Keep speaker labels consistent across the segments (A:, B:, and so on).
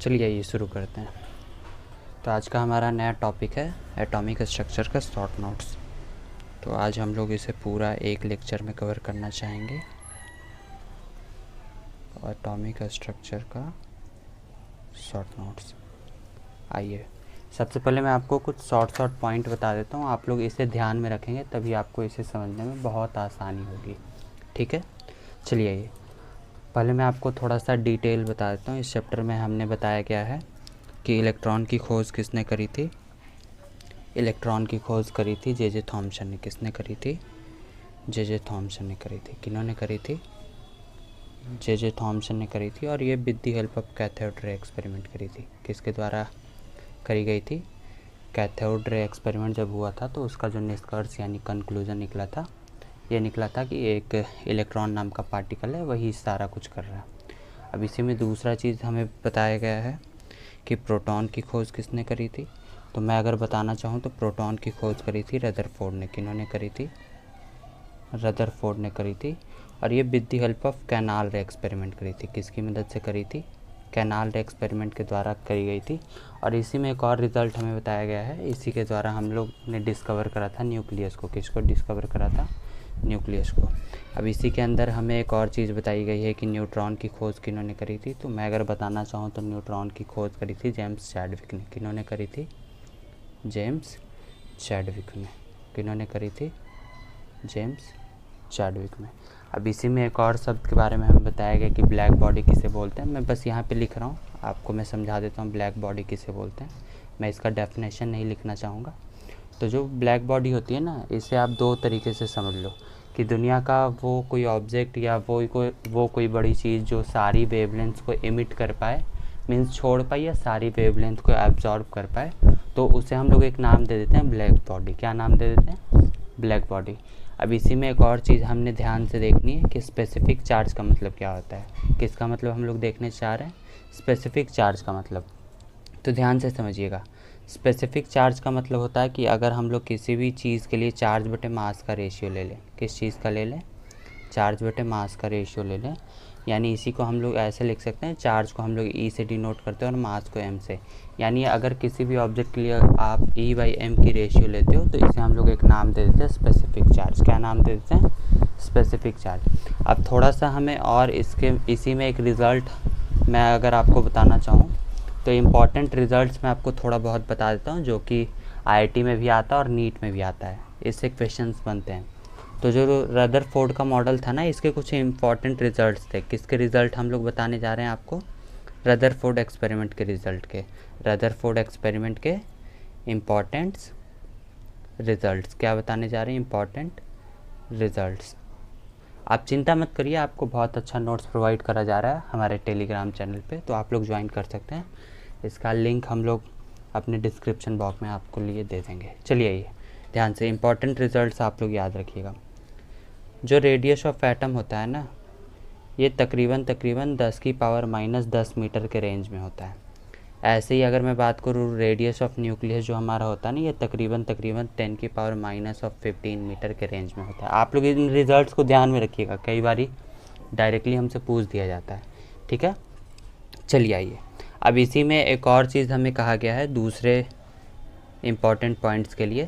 A: चलिए ये शुरू करते हैं। तो आज का हमारा नया टॉपिक है एटॉमिक स्ट्रक्चर का शॉर्ट नोट्स। तो आज हम लोग इसे पूरा एक लेक्चर में कवर करना चाहेंगे। एटॉमिक स्ट्रक्चर का शॉर्ट नोट्स। आइए सबसे पहले मैं आपको कुछ शॉर्ट पॉइंट बता देता हूँ। आप लोग इसे ध्यान में रखेंगे तभी आपको इसे समझने में बहुत आसानी होगी। ठीक है, चलिए ये पहले मैं आपको थोड़ा सा डिटेल बता देता हूँ। इस चैप्टर में हमने बताया गया है कि इलेक्ट्रॉन की खोज किसने करी थी। इलेक्ट्रॉन की खोज करी थी जे थॉमसन ने। किसने करी थी? जे थॉमसन ने करी थी। किन्होंने करी थी? जे थॉमसन ने करी थी। और ये with the help of cathode ray experiment करी थी। किसके द्वारा करी गई थी? कैथोड रे एक्सपेरिमेंट जब हुआ था तो उसका जो निष्कर्ष यानी कंक्लूजन निकला था, ये निकला था कि एक इलेक्ट्रॉन नाम का पार्टिकल है, वही सारा कुछ कर रहा है। अब इसी में दूसरा चीज़ हमें बताया गया है कि प्रोटॉन की खोज किसने करी थी। तो मैं अगर बताना चाहूँ तो प्रोटॉन की खोज करी थी रदरफोर्ड ने। किन्होंने करी थी? रदरफोर्ड ने करी थी। और ये with the help of canal रे एक्सपेरिमेंट करी थी। किसकी मदद से करी थी? कैनाल रे एक्सपेरिमेंट के द्वारा करी गई थी। और इसी में एक और रिज़ल्ट हमें बताया गया है। इसी के द्वारा हम लोग ने डिस्कवर करा था न्यूक्लियस को। किसको डिस्कवर करा था? न्यूक्लियस को। अब इसी के अंदर हमें एक और चीज़ बताई गई है कि न्यूट्रॉन की खोज किन्होंने करी थी। तो मैं अगर बताना चाहूँ तो न्यूट्रॉन की खोज करी थी जेम्स चैडविक ने। किन्होंने करी थी? जेम्स चैडविक ने। किन्होंने करी थी? जेम्स चैडविक ने। अब इसी में एक और शब्द के बारे में हमें बताया गया कि ब्लैक बॉडी किसे बोलते हैं। मैं बस यहाँ पे लिख रहा हूँ, आपको मैं समझा देता हूँ ब्लैक बॉडी किसे बोलते हैं। मैं इसका डेफिनेशन नहीं लिखना चाहूँगा। तो जो ब्लैक बॉडी होती है ना, इसे आप दो तरीके से समझ लो कि दुनिया का वो कोई ऑब्जेक्ट या वो कोई बड़ी चीज़ जो सारी वेवलेंथ को इमिट कर पाए, मीन्स छोड़ पाए, या सारी वेवलेंथ को एब्जॉर्ब कर पाए, तो उसे हम लोग एक नाम दे देते हैं ब्लैक बॉडी। क्या नाम दे देते हैं? Black body. अब इसी में एक और चीज़ हमने ध्यान से देखनी है कि स्पेसिफिक चार्ज का मतलब क्या होता है। किसका मतलब हम लोग देखने चाह रहे हैं? स्पेसिफिक चार्ज का मतलब। तो ध्यान से समझिएगा। स्पेसिफिक चार्ज का मतलब होता है कि अगर हम लोग किसी भी चीज़ के लिए चार्ज बटे मास का रेशियो ले लें। किस चीज़ का ले लें? चार्ज बटे मास का रेशियो ले लें। यानी इसी को हम लोग ऐसे लिख सकते हैं, चार्ज को हम लोग ई से डिनोट करते हैं और मास को एम से। यानी अगर किसी भी ऑब्जेक्ट के लिए आप ई बाई एम की रेशियो लेते हो तो इसे हम लोग एक नाम दे देते हैं स्पेसिफिक चार्ज। क्या नाम दे देते हैं? Specific charge. अब थोड़ा सा हमें और इसी में एक रिज़ल्ट मैं अगर आपको बताना चाहूँ तो इम्पॉर्टेंट रिज़ल्ट्स मैं आपको थोड़ा बहुत बता देता हूँ, जो कि आईआईटी में भी आता है और नीट में भी आता है। इससे क्वेश्चंस बनते हैं। तो जो रदरफोर्ड का मॉडल था ना, इसके कुछ इम्पॉर्टेंट रिज़ल्ट्स थे। किसके रिज़ल्ट हम लोग बताने जा रहे हैं आपको? रदरफोर्ड एक्सपेरिमेंट के रिज़ल्ट के। रदरफोर्ड एक्सपेरिमेंट के इम्पॉर्टेंट्स रिज़ल्ट्स क्या बताने जा रहे हैं? Important results. आप चिंता मत करिए, आपको बहुत अच्छा नोट्स प्रोवाइड करा जा रहा है हमारे टेलीग्राम चैनल पे, तो आप लोग ज्वाइन कर सकते हैं। इसका लिंक हम लोग अपने डिस्क्रिप्शन बॉक्स में आपको लिए दे देंगे। चलिए ये ध्यान से इम्पॉर्टेंट रिज़ल्ट्स आप लोग याद रखिएगा। जो रेडियस ऑफ एटम होता है ना, ये तकरीबन 10⁻⁻10 मीटर के रेंज में होता है। ऐसे ही अगर मैं बात करूँ रेडियस ऑफ न्यूक्लियस जो हमारा होता है ना, ये तकरीबन 10⁻⁻15 मीटर के रेंज में होता है। आप लोग इन रिज़ल्ट्स को ध्यान में रखिएगा, कई बार डायरेक्टली हमसे पूछ दिया जाता है। ठीक है, चलिए आइए। अब इसी में एक और चीज़ हमें कहा गया है दूसरे इम्पॉर्टेंट पॉइंट्स के लिए।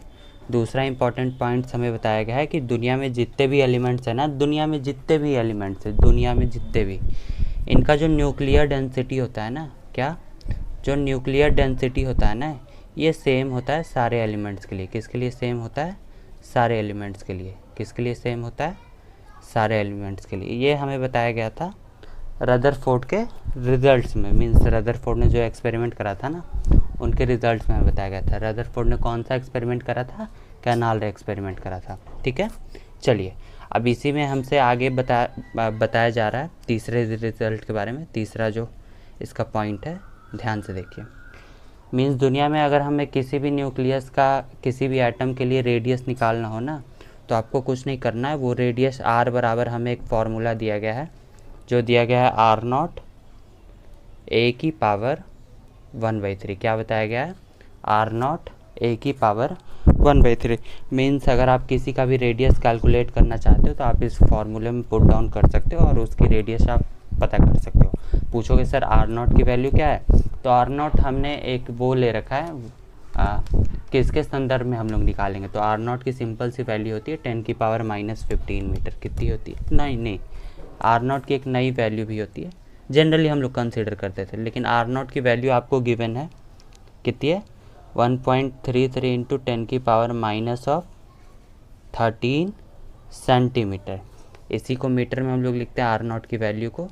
A: दूसरा इम्पॉर्टेंट पॉइंट्स हमें बताया गया है कि दुनिया में जितने भी एलिमेंट्स हैं ना, दुनिया में जितने भी इनका जो न्यूक्लियर डेंसिटी होता है ना, क्या जो न्यूक्लियर डेंसिटी होता है ना, ये सेम होता है सारे एलिमेंट्स के लिए। किसके लिए सेम होता है? सारे एलिमेंट्स के लिए। किसके लिए सेम होता है? सारे एलिमेंट्स के लिए। ये हमें बताया गया था रदरफोर्ड के रिज़ल्ट्स में। मीन्स रदरफोर्ड ने जो एक्सपेरिमेंट करा था ना, उनके रिज़ल्ट्स में हमें बताया गया था। रदरफोर्ड ने कौन सा एक्सपेरिमेंट करा था? कैनाल रे एक्सपेरिमेंट करा था। ठीक है, चलिए अब इसी में हमसे आगे बताया जा रहा है तीसरे रिज़ल्ट के बारे में। तीसरा जो इसका पॉइंट है, ध्यान से देखिए। मीन्स दुनिया में अगर हमें किसी भी न्यूक्लियस का किसी भी एटम के लिए रेडियस निकालना हो ना, तो आपको कुछ नहीं करना है। वो रेडियस आर बराबर हमें एक फार्मूला दिया गया है, जो दिया गया है R0 A⁻⁻⁴ क्या बताया गया है? R0 A⁻⁻⁴ मीन्स अगर आप किसी का भी रेडियस कैलकुलेट करना चाहते हो तो आप इस फार्मूले में पुट डाउन कर सकते हो और उसकी रेडियस आप पता कर सकते हो। पूछोगे सर R0 की वैल्यू क्या है, तो तो आर नॉट हमने एक वो ले रखा है किसके संदर्भ में हम लोग निकालेंगे। तो आर नॉट की सिंपल सी वैल्यू होती है 10⁻⁻15 मीटर। कितनी होती है? नहीं, आर नॉट की एक नई वैल्यू भी होती है, जनरली हम लोग कंसिडर करते थे, लेकिन आर नॉट की वैल्यू आपको गिवन है कितनी है? 1.33 इंटू 10⁻⁻13 सेंटीमीटर। इसी को मीटर में हम लोग लिखते हैं। आर नॉट की वैल्यू को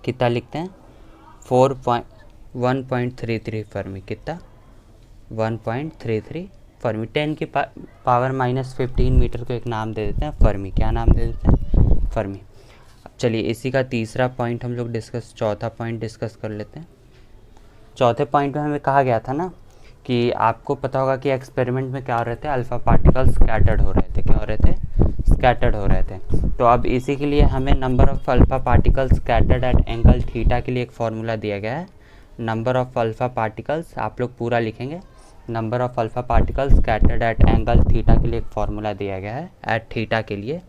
A: कितना लिखते हैं? 1.33 फर्मी। कितना? 1.33 फर्मी। 10⁻⁻15 मीटर को एक नाम दे देते हैं फर्मी। क्या नाम दे देते हैं? फर्मी। अब चलिए इसी का तीसरा पॉइंट हम लोग चौथा पॉइंट डिस्कस कर लेते हैं। चौथे पॉइंट में हमें कहा गया था ना कि आपको पता होगा कि एक्सपेरिमेंट में क्या हो रहे थे? अल्फ़ा पार्टिकल्स स्कैटर्ड हो रहे थे। क्या हो रहे थे? स्कैटर्ड हो रहे थे। तो अब इसी के लिए हमें number of alpha particles scattered at angle theta के लिए एक फार्मूला दिया गया है। नंबर ऑफ़ अल्फ़ा पार्टिकल्स, आप लोग पूरा लिखेंगे, number of alpha particles scattered at angle theta के लिए एक फार्मूला दिया गया है एट थीटा के लिए।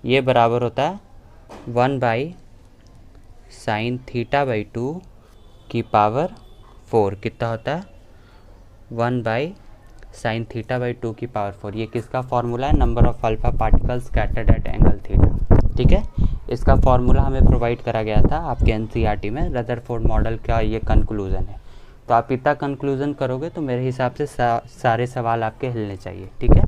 A: ये बराबर होता है 1/sin⁡θ/2 की पावर 4। कितना होता है? 1/sin⁡θ/2 की पावर 4। ये किसका फार्मूला है? Number of alpha particles scattered at angle theta. ठीक है, इसका फार्मूला हमें प्रोवाइड करा गया था आपके एनसीईआरटी में। रदरफोर्ड मॉडल का ये कंक्लूज़न है। तो आप इतना कंक्लूज़न करोगे तो मेरे हिसाब से सारे सवाल आपके हिलने चाहिए। ठीक है,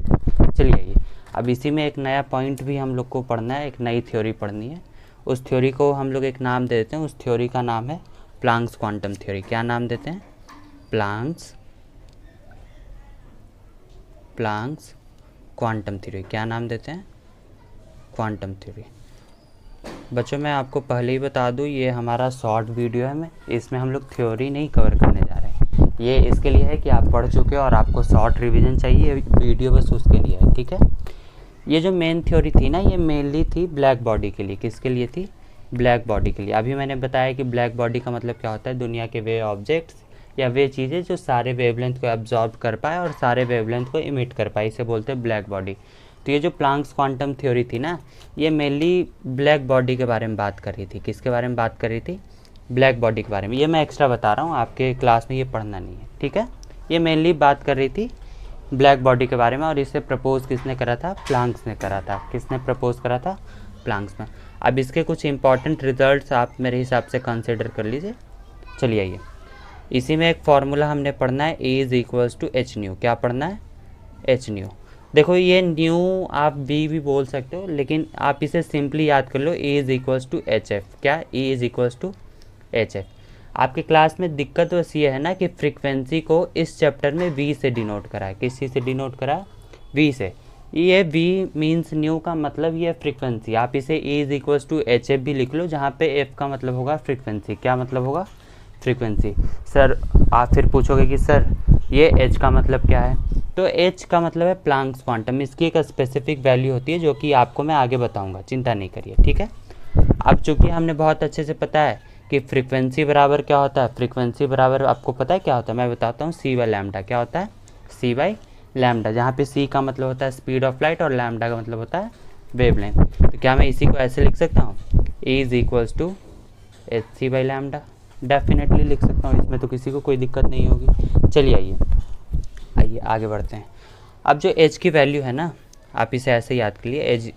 A: चलिए आइए अब इसी में एक नया पॉइंट भी हम लोग को पढ़ना है, एक नई थ्योरी पढ़नी है। उस थ्योरी को हम लोग एक नाम दे देते हैं। उस थ्योरी का नाम है प्लैंक्स क्वांटम थ्योरी। क्या नाम देते हैं? Planck's quantum theory. क्या नाम देते हैं? Quantum theory. बच्चों मैं आपको पहले ही बता दूं, ये हमारा शॉर्ट वीडियो है। इसमें हम लोग थ्योरी नहीं कवर करने जा रहे हैं। ये इसके लिए है कि आप पढ़ चुके हो और आपको शॉर्ट रिवीजन चाहिए, वीडियो बस उसके लिए है। ठीक है, ये जो मेन थ्योरी थी ना, ये मेनली थी ब्लैक बॉडी के लिए। किसके लिए थी? ब्लैक बॉडी के लिए। अभी मैंने बताया कि ब्लैक बॉडी का मतलब क्या होता है? दुनिया के वे ऑब्जेक्ट्स या वे चीज़ें जो सारे वेवलेंथ को एब्जॉर्ब कर पाए और सारे वेवलेंथ को इमिट कर पाए, इसे बोलते हैं ब्लैक बॉडी। तो ये जो प्लैंक्स क्वांटम थ्योरी थी ना, ये मेनली ब्लैक बॉडी के बारे में बात कर रही थी। किसके बारे में बात कर रही थी? ब्लैक बॉडी के बारे में। ये मैं एक्स्ट्रा बता रहा हूँ, आपके क्लास में ये पढ़ना नहीं है। ठीक है, ये मेनली बात कर रही थी ब्लैक बॉडी के बारे में। और इसे प्रपोज किसने करा था? प्लैंक्स ने करा था। किसने प्रपोज करा था? प्लैंक्स ने। अब इसके कुछ इंपॉर्टेंट रिजल्ट्स आप मेरे हिसाब से कंसिडर कर लीजिए। चलिए आइए, इसी में एक फार्मूला हमने पढ़ना है, E = h/ν। क्या पढ़ना है? h/ν। देखो ये न्यू आप भी बोल सकते हो, लेकिन आप इसे सिंपली याद कर लो, E = hf। क्या? E = hf। आपके क्लास में दिक्कत बस ये है ना कि फ्रीक्वेंसी को इस चैप्टर में v से डिनोट करा है। किस चीज़ से डिनोट करा है? v से। ये v मीन्स न्यू का मतलब ये फ्रीक्वेंसी। आप इसे E = hf भी लिख लो, जहाँ पे f का मतलब होगा फ्रीक्वेंसी। क्या मतलब होगा? फ्रीक्वेंसी। सर आप फिर पूछोगे कि सर ये h का मतलब क्या है? तो h का मतलब है प्लैंक्स क्वांटम। इसकी एक स्पेसिफिक वैल्यू होती है जो कि आपको मैं आगे बताऊंगा, चिंता नहीं करिए। ठीक है, अब चूँकि हमने बहुत अच्छे से पता है कि फ्रीक्वेंसी बराबर क्या होता है। फ्रीक्वेंसी बराबर आपको पता है क्या होता है? मैं बताता हूँ, c/λ। क्या होता है? c/λ, जहाँ पे c का मतलब होता है स्पीड ऑफ लाइट और लैम्डा का मतलब होता है वेवलेंथ। तो क्या मैं इसी को ऐसे लिख सकता हूँ? E = hc/λ। डेफिनेटली लिख सकता हूँ, इसमें तो किसी को कोई दिक्कत नहीं होगी। चलिए आइए आगे बढ़ते हैं। अब जो h की वैल्यू है ना, आप इसे ऐसे याद कर लिए, h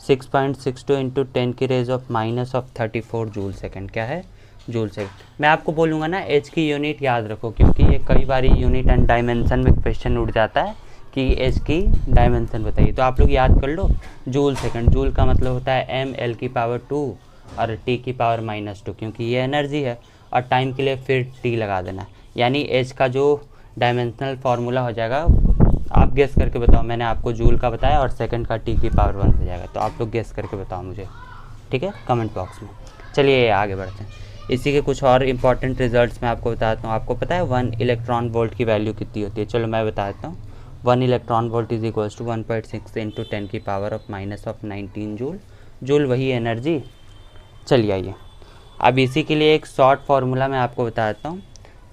A: = 6.62 इंटू 10⁻⁻34 जूल सेकेंड। क्या है? Joule second. मैं आपको बोलूँगा ना h की यूनिट याद रखो, क्योंकि ये कई बार यूनिट एंड डायमेंशन में क्वेश्चन उठ जाता है कि h की डायमेंशन बताइए। तो आप लोग याद कर लो, जूल सेकेंड। जूल का मतलब होता है mL⁻² और t⁻⁻², क्योंकि ये एनर्जी है। और टाइम के लिए फिर t लगा देना, यानी h का जो डायमेंशनल फार्मूला हो जाएगा, आप गेस करके बताओ। मैंने आपको जूल का बताया और सेकंड का t⁻1 हो जाएगा, तो आप लोग गेस करके बताओ मुझे। ठीक है, कमेंट बॉक्स में। चलिए आगे बढ़ते हैं। इसी के कुछ और इंपॉर्टेंट रिजल्ट्स मैं आपको बताता हूँ। आपको पता है 1 इलेक्ट्रॉन वोल्ट की वैल्यू कितनी होती है? चलो मैं बता देता हूँ। 1 electron volt = 1.6 into 10⁻⁻19 joule. Joule वही एनर्जी। चलिए आइए, अब इसी के लिए एक शॉर्ट फार्मूला मैं आपको बता देता हूँ।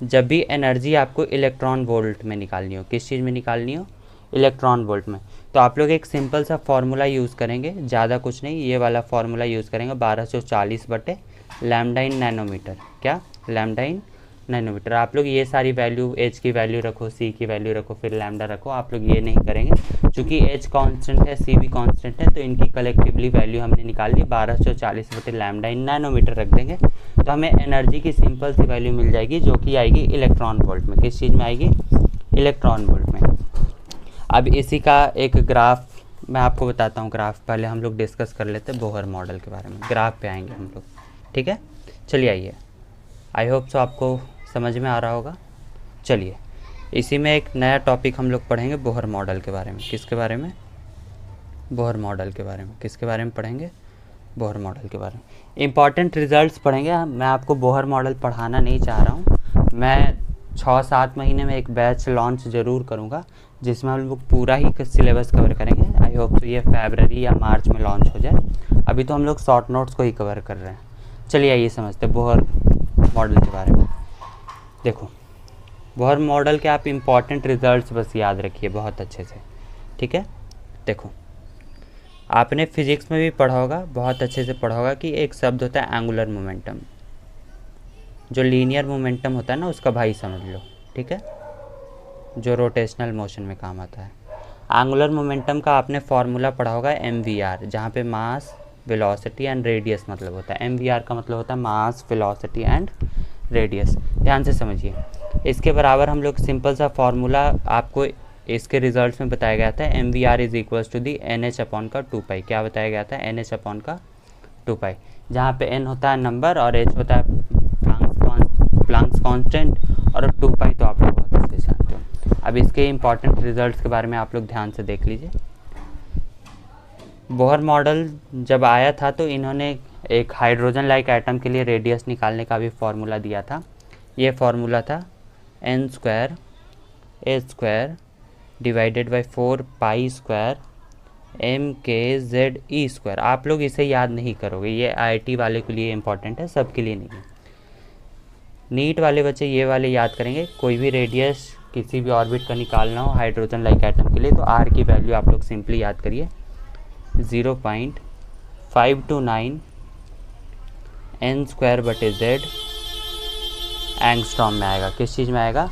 A: जब भी एनर्जी आपको इलेक्ट्रॉन वोल्ट में निकालनी हो, किस चीज़ में निकालनी हो? इलेक्ट्रॉन वोल्ट में। तो आप लोग एक सिंपल सा फार्मूला यूज़ करेंगे, ज़्यादा कुछ नहीं, ये वाला फार्मूला यूज़ करेंगे, 1240/λ लैम्डा इन नैनोमीटर, क्या लैम्डा इन नैनोमीटर। आप लोग ये सारी वैल्यू, एच की वैल्यू रखो, सी की वैल्यू रखो, फिर लैम्डा रखो, आप लोग ये नहीं करेंगे क्योंकि एच कांस्टेंट है, सी भी कांस्टेंट है, तो इनकी कलेक्टिवली वैल्यू हमने निकाल ली 1240 बटे लैम्डा इन नैनोमीटर रख देंगे तो हमें एनर्जी की सिंपल सी वैल्यू मिल जाएगी जो कि आएगी इलेक्ट्रॉन वोल्ट में। किस चीज़ में आएगी? इलेक्ट्रॉन वोल्ट में। अब इसी का एक ग्राफ मैं आपको बताता हूँ। ग्राफ पहले हम लोग डिस्कस कर लेते हैं बोहर मॉडल के बारे में, ग्राफ पे आएंगे हम लोग, ठीक है। चलिए आइए, आई होप सो आपको समझ में आ रहा होगा। चलिए इसी में एक नया टॉपिक हम लोग पढ़ेंगे बोहर मॉडल के बारे में। किसके बारे में? बोहर मॉडल के बारे में। किसके बारे में पढ़ेंगे? बोहर मॉडल के बारे में। इम्पॉर्टेंट रिजल्ट्स पढ़ेंगे। मैं आपको बोहर मॉडल पढ़ाना नहीं चाह रहा हूँ, मैं 6-7 महीने में एक बैच लॉन्च ज़रूर करूँगा जिसमें हम लोग पूरा ही सिलेबस कवर करेंगे। आई होप सो ये फरवरी या मार्च में लॉन्च हो जाए। अभी तो हम लोग शॉर्ट नोट्स को ही कवर कर रहे हैं। चलिए आइए समझते हैं बोहर मॉडल के बारे में। देखो बोहर मॉडल के आप इम्पॉर्टेंट रिजल्ट्स बस याद रखिए बहुत अच्छे से, ठीक है। देखो आपने फिजिक्स में भी पढ़ा होगा, बहुत अच्छे से पढ़ा होगा कि एक शब्द होता है एंगुलर मोमेंटम, जो लीनियर मोमेंटम होता है ना उसका भाई समझ लो, ठीक है, जो रोटेशनल मोशन में काम आता है। एंगुलर मोमेंटम का आपने फॉर्मूला पढ़ा होगा MVR, जहाँ पे मास, वेलोसिटी एंड रेडियस मतलब होता है। MVR का मतलब होता है मास, वेलोसिटी एंड रेडियस। ध्यान से समझिए, इसके बराबर हम लोग सिंपल सा फॉर्मूला आपको इसके रिजल्ट्स में बताया गया था। MVR is equals to the NH upon का 2 पाई। क्या बताया गया था? NH अपॉन का 2 पाई, जहाँ पे N होता है नंबर और H होता है प्लांक्स कांस्टेंट और 2 पाई तो आप लोग बहुत अच्छे से जानते हो। अब इसके इंपॉर्टेंट रिजल्ट्स के बारे में आप लोग ध्यान से देख लीजिए। बोहर मॉडल जब आया था तो इन्होंने एक हाइड्रोजन लाइक एटम के लिए रेडियस निकालने का भी फॉर्मूला दिया था। ये फॉर्मूला था n² a² divided by 4 pi square MKZE²। आप लोग इसे याद नहीं करोगे, ये IIT वाले के लिए इम्पोर्टेंट है, सबके लिए नहीं है। नीट वाले बच्चे ये वाले याद करेंगे। कोई भी रेडियस किसी भी ऑर्बिट का निकालना हो हाइड्रोजन लाइक एटम के लिए तो R की वैल्यू आप लोग सिंपली याद करिए 0.529 n² बटे Z एंगस्ट्रॉम में आएगा। किस चीज़ में आएगा?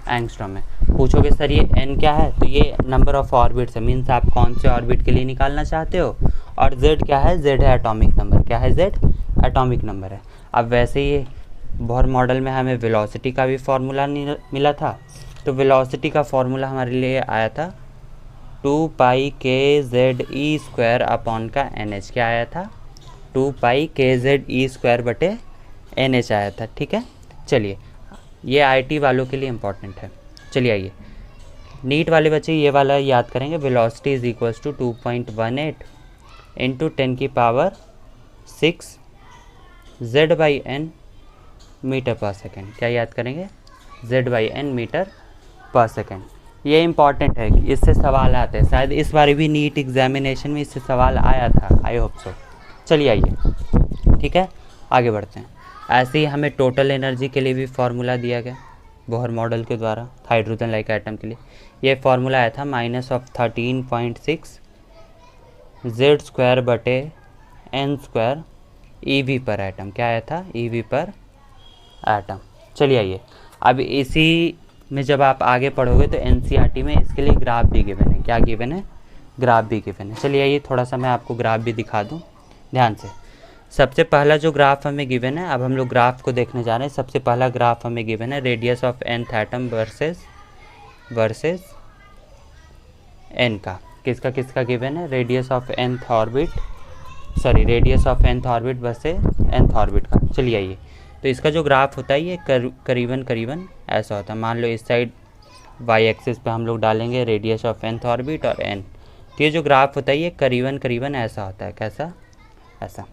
A: एंगस्ट्रॉम में। पूछोगे सर ये n क्या है, तो ये नंबर ऑफ ऑर्बिट्स है, मीन्स आप कौन से ऑर्बिट के लिए निकालना चाहते हो। और z क्या है? z है एटॉमिक नंबर। क्या है? z एटॉमिक नंबर है। अब वैसे ही बोहर मॉडल में हमें वेलोसिटी का भी फार्मूला मिला था, तो वेलोसिटी का फार्मूला हमारे लिए आया था 2 पाई KZE² अपॉन का NH। क्या आया था? 2 पाई KZE² बटे NH आया था, ठीक है। चलिए ये IIT वालों के लिए इम्पोर्टेंट है। चलिए आइए, नीट वाले बच्चे ये वाला याद करेंगे। Velocity is equals to 2.18 into 10⁻6 Z/n metre पर सेकेंड। क्या याद करेंगे? Z/n मीटर पर सेकेंड। ये इम्पॉर्टेंट है, इससे सवाल आते हैं। शायद इस बार भी नीट एग्जामिनेशन में इससे सवाल आया था, आई होप सो। चलिए आइए, ठीक है, आगे बढ़ते हैं। ऐसे ही हमें टोटल एनर्जी के लिए भी फार्मूला दिया गया बोहर मॉडल के द्वारा हाइड्रोजन लाइक एटम के लिए। ये फार्मूला आया था -13.6 Z² बटे n² EV पर एटम। क्या आया था? EV पर एटम। चलिए आइए, अब इसी में जब आप आगे पढ़ोगे तो NCERT में इसके लिए ग्राफ भी गिवन है। क्या गिवन है? ग्राफ भी गिवन है। चलिए आइए थोड़ा सा मैं आपको ग्राफ भी दिखा दूँ ध्यान से। सबसे पहला जो ग्राफ हमें गिवन है, अब हम लोग ग्राफ को देखने जा रहे हैं। सबसे पहला ग्राफ हमें गिवन है radius of nth atom versus n का। किसका गिवन है? Radius of nth orbit, sorry radius of nth orbit versus nth orbit का। चलिए आइए, तो इसका जो ग्राफ होता है ये करीबन ऐसा होता है। मान लो इस साइड y एक्सिस पे हम लोग डालेंगे रेडियस ऑफ nth ऑर्बिट और n, तो ये जो ग्राफ होता है ये करीबन ऐसा होता है। कैसा? ऐसा।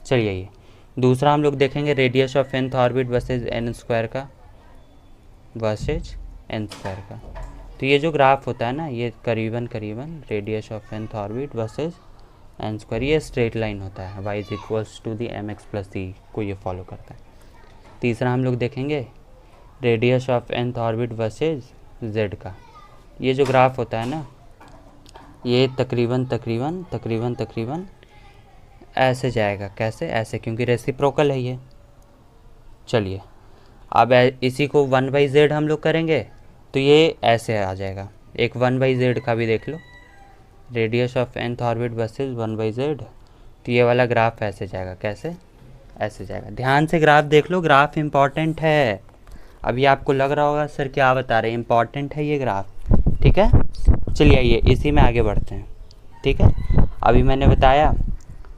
A: चलिए आइए, दूसरा हम लोग देखेंगे radius of nth orbit versus n² का, वर्सेज n² का। तो ये जो ग्राफ होता है ना ये करीबन radius of nth orbit versus n², ये स्ट्रेट लाइन होता है। y is equals to the mx plus c को ये फॉलो करता है। तीसरा हम लोग देखेंगे radius of nth orbit versus z का। ये जो ग्राफ होता है ना ये तकरीबन ऐसे जाएगा। कैसे? ऐसे, क्योंकि रेसिप्रोकल है ये, चलिए अब इसी को 1/z हम लोग करेंगे तो ये ऐसे आ जाएगा। एक 1/z का भी देख लो, radius of nth orbit versus 1/z, तो ये वाला ग्राफ ऐसे जाएगा। कैसे? ऐसे जाएगा। ध्यान से ग्राफ देख लो, ग्राफ इम्पॉर्टेंट है। अभी आपको लग रहा होगा सर क्या बता रहे हैं, इम्पॉर्टेंट है ये ग्राफ, ठीक है। चलिए आइए इसी में आगे बढ़ते हैं, ठीक है। अभी मैंने बताया,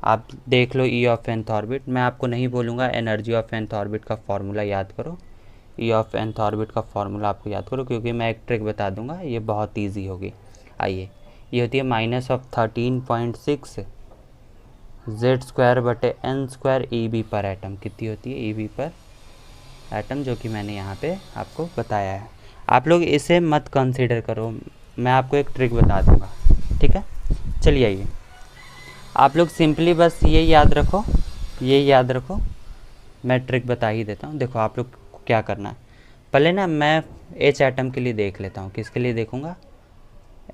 A: आप देख लो ई ऑफ nth ऑर्बिट। मैं आपको नहीं बोलूँगा एनर्जी ऑफ nth ऑर्बिट का फॉर्मूला याद करो, ई ऑफ nth ऑर्बिट का फॉर्मूला आपको याद करो, क्योंकि मैं एक ट्रिक बता दूंगा, ये बहुत ईजी होगी। आइए, ये होती है -13.6 z²/n² eV पर एटम। कितनी होती है eV पर एटम, जो कि मैंने यहाँ पे आपको बताया है। आप लोग इसे मत कंसीडर करो, मैं आपको एक ट्रिक बता दूंगा, ठीक है। चलिए आइए, आप लोग सिंपली बस ये याद रखो, ये याद रखो, मैं ट्रिक बता ही देता हूँ। देखो आप लोग को क्या करना है, पहले ना मैं H एटम के लिए देख लेता हूँ। किसके लिए देखूँगा?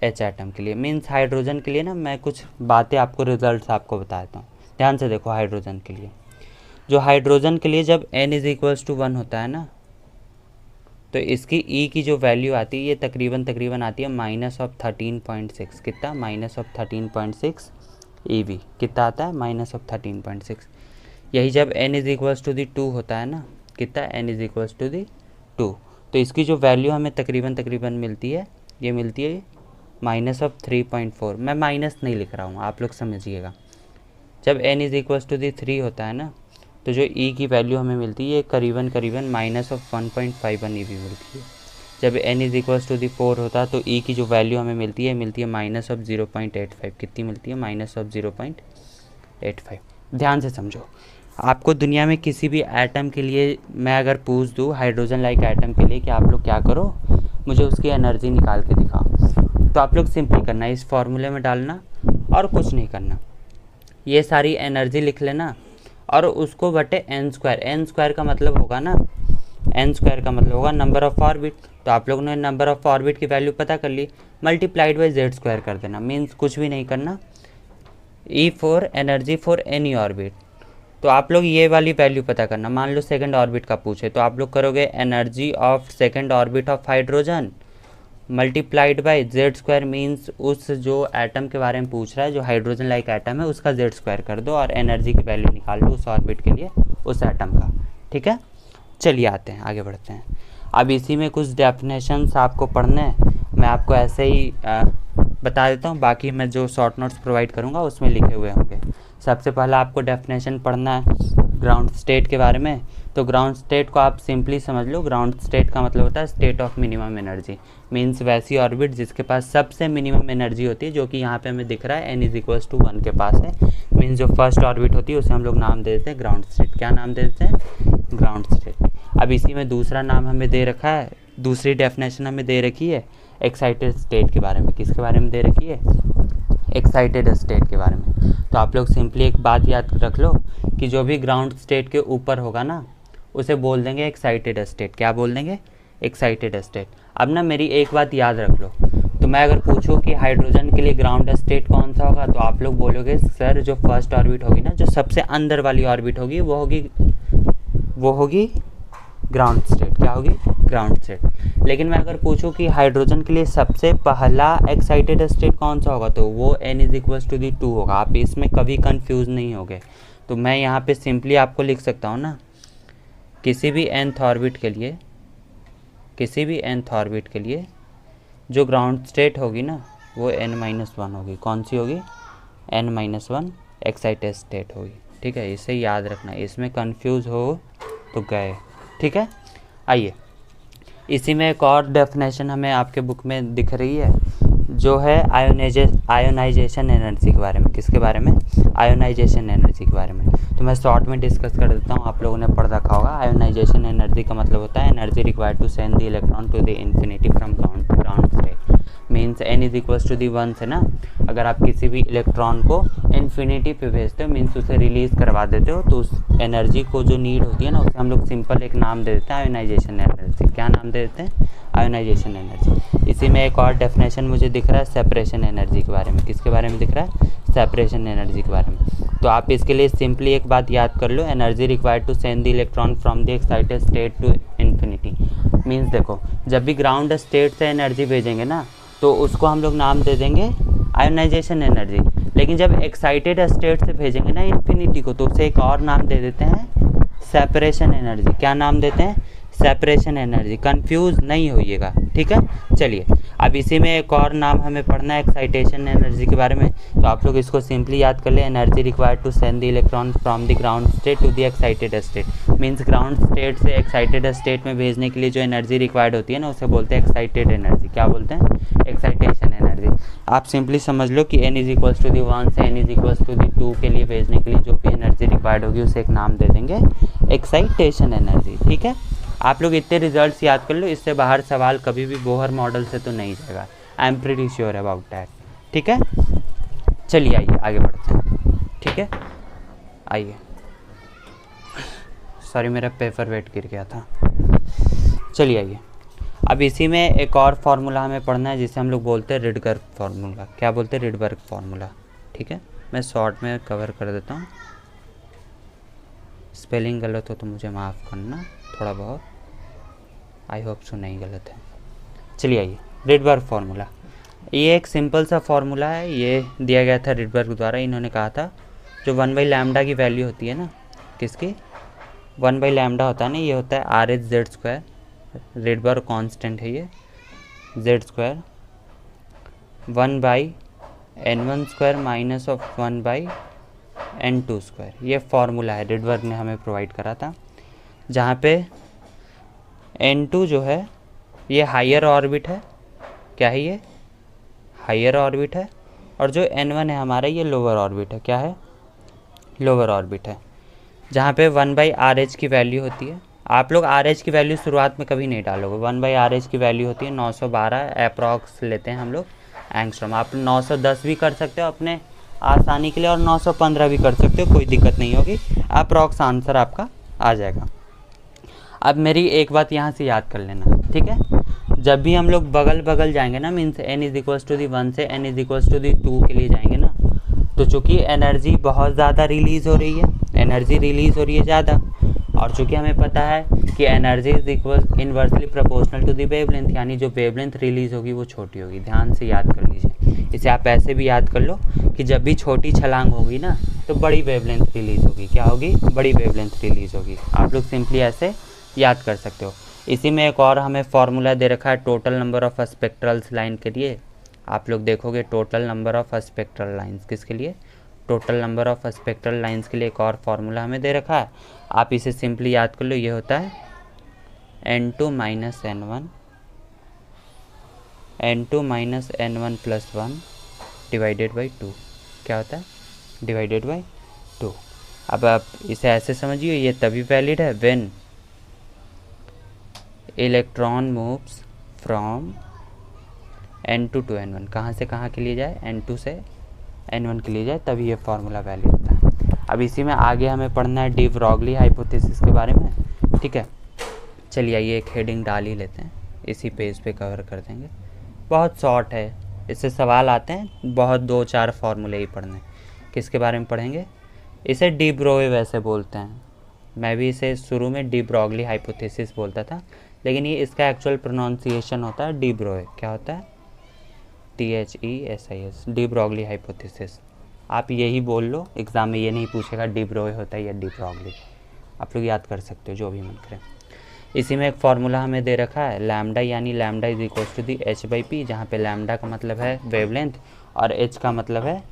A: H एटम के लिए, मीन्स हाइड्रोजन के लिए ना मैं कुछ बातें आपको, रिजल्ट्स आपको बता देता हूँ। ध्यान से देखो, हाइड्रोजन के लिए, जो हाइड्रोजन के लिए जब n = 1 होता है ना, तो इसकी E की जो वैल्यू आती है ये तकरीबन आती है -13.6। कितना? -13.6 eV। कितना आता है? -13.6। यही जब n = 2 होता है ना, कितना? n = 2, तो इसकी जो वैल्यू हमें तकरीबन मिलती है, ये मिलती है -3.4। मैं माइनस नहीं लिख रहा हूँ, आप लोग समझिएगा। जब n = 3 होता है ना, तो जो E की वैल्यू हमें मिलती है करीबन -1.51 eV मिलती है। जब n = 4 होता है तो E की जो वैल्यू हमें मिलती है -0.85। कितनी मिलती है? -0.85। ध्यान से समझो, आपको दुनिया में किसी भी एटम के लिए मैं अगर पूछ दूँ, हाइड्रोजन लाइक एटम के लिए कि आप लोग क्या करो, मुझे उसकी एनर्जी निकाल के दिखाओ, तो आप लोग सिंपली करना, इस फॉर्मूले में डालना और कुछ नहीं करना। ये सारी एनर्जी लिख लेना और उसको बटे n² का मतलब होगा ना, n² का मतलब होगा नंबर ऑफ ऑर्बिट। तो आप लोगों ने नंबर ऑफ ऑर्बिट की वैल्यू पता कर ली, मल्टीप्लाइड बाई z² कर देना। मीन्स कुछ भी नहीं करना, E for energy for any orbit. तो आप लोग ये वाली वैल्यू पता करना। मान लो सेकंड ऑर्बिट का पूछे तो आप लोग करोगे energy of second orbit of hydrogen multiplied by z²। Means उस जो एटम के बारे में पूछ रहा है, जो हाइड्रोजन लाइक एटम है, उसका z² कर दो और एनर्जी की वैल्यू निकाल लो उस ऑर्बिट के लिए, उस एटम का, ठीक है। चलिए आते हैं, आगे बढ़ते हैं। अब इसी में कुछ डेफिनेशंस आपको पढ़ने हैं, मैं आपको ऐसे ही बता देता हूँ, बाकी मैं जो शॉर्ट नोट्स प्रोवाइड करूँगा उसमें लिखे हुए होंगे। सबसे पहला आपको डेफिनेशन पढ़ना है ग्राउंड स्टेट के बारे में। तो ग्राउंड स्टेट को आप सिंपली समझ लो, ग्राउंड स्टेट का मतलब होता है state of minimum energy. Means वैसी ऑर्बिट जिसके पास सबसे मिनिमम एनर्जी होती है, जो कि यहाँ पे हमें दिख रहा है n = 1 के पास है। मीन्स जो फर्स्ट ऑर्बिट होती है उसे हम लोग नाम दे देते हैं ग्राउंड स्टेट। क्या नाम दे देते हैं? Ground state. अब इसी में दूसरा नाम हमें दे रखा है, दूसरी डेफिनेशन हमें दे रखी है एक्साइटेड स्टेट के बारे में। किसके बारे में दे रखी है? एक्साइटेड स्टेट के बारे में। तो आप लोग सिंपली एक बात याद रख लो कि जो भी ग्राउंड स्टेट के ऊपर होगा ना, उसे बोल देंगे एक्साइटेड स्टेट। क्या बोल देंगे? Excited state. अब ना मेरी एक बात याद रख लो, तो मैं अगर पूछूं कि हाइड्रोजन के लिए ग्राउंड स्टेट कौन सा होगा, तो आप लोग बोलोगे सर जो फर्स्ट ऑर्बिट होगी ना, जो सबसे अंदर वाली ऑर्बिट होगी, वो होगी ग्राउंड स्टेट। क्या होगी? Ground state. लेकिन मैं अगर पूछूं कि हाइड्रोजन के लिए सबसे पहला एक्साइटेड स्टेट कौन सा होगा, तो वो n = 2 होगा। आप इसमें कभी कंफ्यूज नहीं होगे। तो मैं यहाँ पे सिंपली आपको लिख सकता हूँ ना, किसी भी nth ऑर्बिट के लिए जो ग्राउंड स्टेट होगी ना, वो n-1 होगी। कौन सी होगी? n-1 एक्साइटेड स्टेट होगी, ठीक है। इसे याद रखना, इसमें कंफ्यूज हो तो गए, ठीक है। आइए, इसी में एक और डेफिनेशन हमें आपके बुक में दिख रही है, जो है आयोनाइजेशन एनर्जी के बारे में। किसके बारे में? आयोनाइजेशन एनर्जी के बारे में। तो मैं शॉर्ट में डिस्कस कर देता हूँ, आप लोगों ने पढ़ रखा होगा। आयोनाइजेशन एनर्जी का मतलब होता है energy required to send the electron to the infinity from ground state. Means n = 1 से ना, अगर आप किसी भी इलेक्ट्रॉन को इन्फिनिटी पे भेजते हो, मीन्स उसे रिलीज़ करवा देते हो, तो उस एनर्जी को जो नीड होती है ना, उसे हम लोग सिंपल एक नाम दे देते हैं आयोनाइजेशन एनर्जी। क्या नाम दे देते हैं? Ionisation energy. इसी में एक और डेफिनेशन मुझे दिख रहा है सेपरेशन एनर्जी के बारे में। किसके बारे में दिख रहा है? सेपरेशन एनर्जी के बारे में। तो आप इसके लिए सिंपली एक बात याद कर लो, energy required to send the electron from the excited state to infinity. Means देखो, जब भी ग्राउंड स्टेट से एनर्जी भेजेंगे ना तो उसको हम लोग नाम दे देंगे आयोनाइजेशन एनर्जी, लेकिन जब एक्साइटेड स्टेट से भेजेंगे ना इन्फिनिटी को तो उसे एक और नाम दे देते हैं सेपरेशन एनर्जी। क्या नाम देते हैं? Separation energy. कंफ्यूज नहीं होइएगा, ठीक है। चलिए अब इसी में एक और नाम हमें पढ़ना है एक्साइटेशन एनर्जी के बारे में, तो आप लोग इसको सिंपली याद कर ले, energy required to send the electron from the ground state to the excited state. Means ground state से एक्साइटेड स्टेट में भेजने के लिए जो एनर्जी रिक्वायर्ड होती है ना उसे बोलते हैं एक्साइटेड एनर्जी। क्या बोलते हैं? Excitation energy. आप सिंपली समझ लो कि n is equals to the 1 से n is equals to the 2 के लिए भेजने के लिए जो भी एनर्जी रिक्वायर्ड होगी उसे एक नाम दे देंगे एक्साइटेशन एनर्जी, ठीक है। आप लोग इतने रिजल्ट्स याद कर लो, इससे बाहर सवाल कभी भी बोहर मॉडल से तो नहीं जाएगा। I am pretty sure about that, ठीक है। चलिए आइए आगे बढ़ते हैं, ठीक है। आइए, सॉरी मेरा पेपर वेट गिर गया था। चलिए आइए, अब इसी में एक और फार्मूला हमें पढ़ना है जिसे हम लोग बोलते हैं रिडबर्ग फार्मूला। क्या बोलते हैं? रिडबर्ग फार्मूला, ठीक है। मैं शॉर्ट में कवर कर देता हूँ, स्पेलिंग गलत हो तो मुझे माफ़ करना थोड़ा बहुत, आई होप सो नहीं गलत है। चलिए आइए, रिडबर्ग फार्मूला, ये एक सिंपल सा फार्मूला है, ये दिया गया था रिडबर्ग द्वारा। इन्होंने कहा था जो 1/λ की वैल्यू होती है ना, किसकी? 1/λ होता है ना, ये होता है RH/z²। रिडबर्ग कांस्टेंट है ये, z² 1/n1² minus of 1/n2²। ये फार्मूला है रिडबर्ग ने हमें प्रोवाइड करा था, जहाँ पे n2 जो है ये हायर ऑर्बिट है। क्या है ये? हायर ऑर्बिट है। और जो n1 है हमारा ये लोअर ऑर्बिट है। क्या है? लोअर ऑर्बिट है, जहाँ पे 1/RH की वैल्यू होती है। आप लोग RH की वैल्यू शुरुआत में कभी नहीं डालोगे। 1/RH की वैल्यू होती है 912 अप्रॉक्स लेते हैं हम लोग एंगस्ट्रॉम। आप 910 भी कर सकते हो अपने आसानी के लिए और 915 भी कर सकते हो, कोई दिक्कत नहीं होगी, अप्रॉक्स आंसर आपका आ जाएगा। अब मेरी एक बात यहाँ से याद कर लेना, ठीक है। जब भी हम लोग बगल बगल जाएंगे ना, means n is equals to the 1 से n is equals to the 2 के लिए जाएंगे ना, तो चूँकि एनर्जी बहुत ज़्यादा रिलीज़ हो रही है, एनर्जी रिलीज़ हो रही है ज़्यादा, और चूँकि हमें पता है कि energy is equal inversely proportional to the wavelength, यानी जो वेवलेंथ रिलीज़ होगी वो छोटी होगी। ध्यान से याद कर लीजिए, इसे आप ऐसे भी याद कर लो कि जब भी छोटी छलांग होगी ना तो बड़ी वेवलेंथ रिलीज़ होगी। क्या होगी? बड़ी वेवलेंथ रिलीज़ होगी। आप लोग सिंपली ऐसे याद कर सकते हो। इसी में एक और हमें फार्मूला दे रखा है टोटल नंबर ऑफ स्पेक्ट्रल्स लाइन के लिए। आप लोग देखोगे total number of spectral lines किसके लिए? Total number of spectral lines के लिए एक और फार्मूला हमें दे रखा है। आप इसे सिंपली याद कर लो, ये होता है n2 minus n1 plus 1 divided by 2। क्या होता है? Divided by 2। अब आप इसे ऐसे समझिए, ये तभी वैलिड है when electron moves from n2 to n1। कहाँ से कहाँ के लिए जाए? n2 से n1 के लिए जाए, तभी ये फार्मूला वैलिड होता है। अब इसी में आगे हमें पढ़ना है डी ब्रॉगली हाइपोथेसिस के बारे में, ठीक है। चलिए आइए एक हेडिंग डाल ही लेते हैं, इसी पेज पे कवर कर देंगे। बहुत शॉर्ट है, इससे सवाल आते हैं बहुत, 2-4 फार्मूले ही पढ़ने। किसके बारे में पढ़ेंगे? इसे डी ब्रोए वैसे बोलते हैं, मैं भी इसे शुरू में डी ब्रॉगली हाइपोथेसिस बोलता था, लेकिन ये इसका एक्चुअल प्रोनाउंसिएशन होता है डी ब्रोए। क्या होता है? THESIS, de Broglie hypothesis. आप यही बोल लो, एग्ज़ाम में ये नहीं पूछेगा डी ब्रोए होता है या डी ब्रॉगली, आप लोग याद कर सकते हो जो भी मन करें। इसी में एक फार्मूला हमें दे रखा है लैम्डा, यानी lambda is equals to the h/p, जहाँ पे लैम्डा का मतलब है वेवलेंथ और h का मतलब है,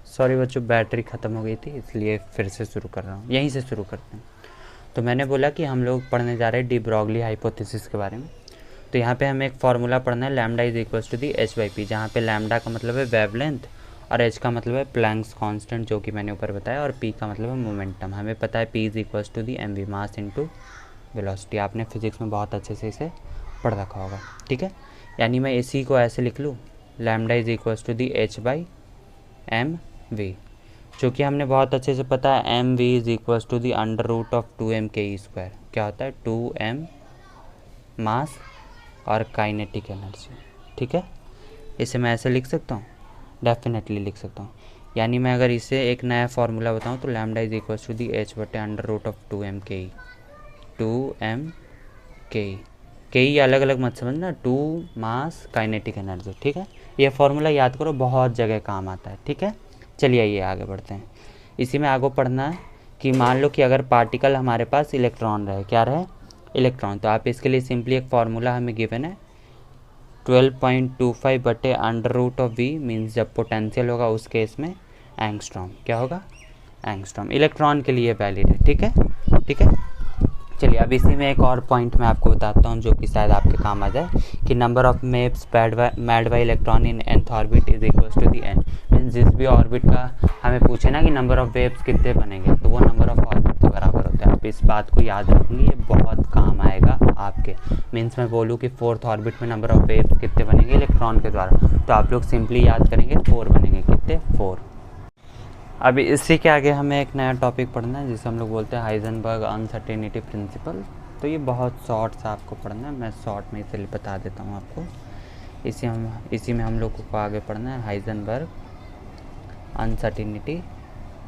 A: सॉरी बच्चों बैटरी ख़त्म हो गई थी इसलिए फिर से शुरू कर रहा हूँ, यहीं से शुरू करते हैं। तो मैंने बोला कि हम लोग पढ़ने जा रहे हैं डी ब्रॉगली हाइपोथेसिस के बारे में। तो यहाँ पे हमें एक फार्मूला पढ़ना है lambda is equals to the h/p, जहाँ पे लैम्डा का मतलब है वेवलेंथ और h का मतलब है प्लैंक्स कांस्टेंट, जो कि मैंने ऊपर बताया, और p का मतलब है मोमेंटम। हमें पता है p is equals to the mv, mass into velocity. आपने फिजिक्स में बहुत अच्छे से इसे पढ़ रखा होगा, ठीक है। यानी मैं इसी को ऐसे लिख लूँ, lambda is equals to the h/mv, चूँकि हमने बहुत अच्छे से पता है mv is equals to the √of 2m/ke²। क्या होता है? 2m मास और काइनेटिक एनर्जी, ठीक है। इसे मैं ऐसे लिख सकता हूँ, डेफिनेटली लिख सकता हूँ। यानी मैं अगर इसे एक नया फार्मूला बताऊँ तो lambda is equal to the H बटे अंडर रूट ऑफ 2m के ई। 2m के ई अलग अलग मत समझना, 2 मास काइनेटिक एनर्जी, ठीक है। ये फार्मूला याद करो, बहुत जगह काम आता है, ठीक है। चलिए आइए आगे बढ़ते हैं। इसी में आगे पढ़ना है कि मान लो कि अगर पार्टिकल हमारे पास इलेक्ट्रॉन रहे, क्या रहे, इलेक्ट्रॉन, तो आप इसके लिए सिंपली एक फार्मूला हमें गिवन है 12.25 बटे under root of V, means जब पोटेंशियल होगा उस केस में एंगस्ट्रॉम, क्या होगा, एंगस्ट्रॉम, इलेक्ट्रॉन के लिए वैलिड है, ठीक है, ठीक है। चलिए अब इसी में एक और पॉइंट मैं आपको बताता हूँ जो कि शायद आपके काम आ जाए, कि number of maps made by electron in nth orbit is equal to the n, means जिस भी ऑर्बिट का हमें पूछे ना कि नंबर ऑफ वेव्स कितने बनेंगे, तो वो नंबर ऑफ ऑर्बिट के बराबर होता है। आप इस बात को याद रखेंगे, ये बहुत काम आएगा आपके। मीन्स मैं बोलूँ कि 4th ऑर्बिट में नंबर ऑफ वेव्स कितने बनेंगे इलेक्ट्रॉन के द्वारा, तो आप लोग सिंपली याद करेंगे 4 बनेंगे, कितने, 4। अभी इसी के आगे हमें एक नया टॉपिक पढ़ना है जिसे हम लोग बोलते हैं हाइजेनबर्ग अनसर्टेनिटी प्रिंसिपल। तो ये बहुत शॉर्ट सा आपको पढ़ना है, मैं शॉर्ट में इसे बता देता हूँ आपको। इसी में हम लोग को आगे पढ़ना है हाइजेनबर्ग अनसर्टेनिटी